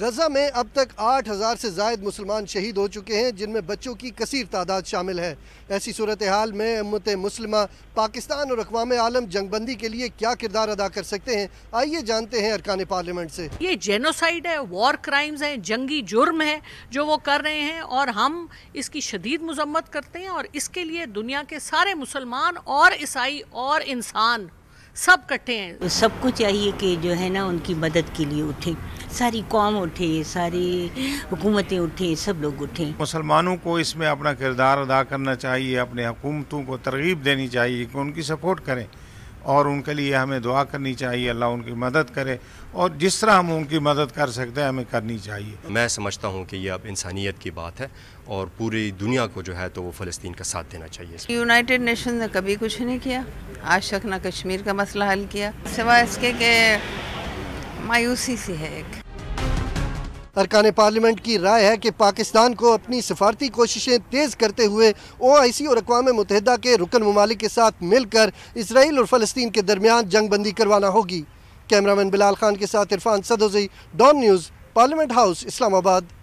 غزہ میں اب تک 8,000 سے زائد مسلمان شہید ہو چکے ہیں، جن میں بچوں کی کثیر تعداد شامل ہے۔ ایسی صورتحال میں امت مسلمہ پاکستان اور اقوام عالم جنگ بندی کے لیے کیا کردار ادا کر سکتے ہیں، آئیے جانتے ہیں ارکان پارلیمنٹ سے۔ یہ جینوسائیڈ ہے، وار کرائمز ہیں، جنگی جرم ہے جو وہ کر رہے ہیں، اور ہم اس کی شدید مذمت کرتے ہیں، اور اس کے لیے دنیا کے سارے مسلمان اور عیسائی اور انسان سب کٹھے ہیں۔ سب کو چاہیے کہ جو ہے نا ان کی مدد کے لیے اٹھیں، ساری قوم اٹھے، ساری حکومتیں اٹھیں، سب لوگ اٹھیں۔ مسلمانوں کو اس میں اپنا کردار ادا کرنا چاہیے، اپنے حکومتوں کو ترغیب دینی چاہیے کہ ان کی سپورٹ کریں، اور ان کے لیے ہمیں دعا کرنی چاہیے، اللہ ان کی مدد کرے، اور جس طرح ہم ان کی مدد کر سکتے ہیں ہمیں کرنی چاہیے۔ میں سمجھتا ہوں کہ یہ اب انسانیت کی بات ہے، اور پوری دنیا کو جو ہے تو وہ فلسطین کا ساتھ دینا چاہیے۔ یونائٹڈ نیشن نے کبھی کچھ نہیں کیا، آج تک نہ کشمیر کا مسئلہ حل کیا، سوائے اس کے کہ مایوسی سی ہے ایک۔ ارکان پارلیمنٹ کی رائے ہے کہ پاکستان کو اپنی سفارتی کوششیں تیز کرتے ہوئے OIC اور اقوام متحدہ کے رکن ممالک کے ساتھ مل کر اسرائیل اور فلسطین کے درمیان جنگ بندی کروانا ہوگی۔ کیمرامین بلال خان کے ساتھ Irfan Sadozai, Dawn News, parliament house, اسلام آباد۔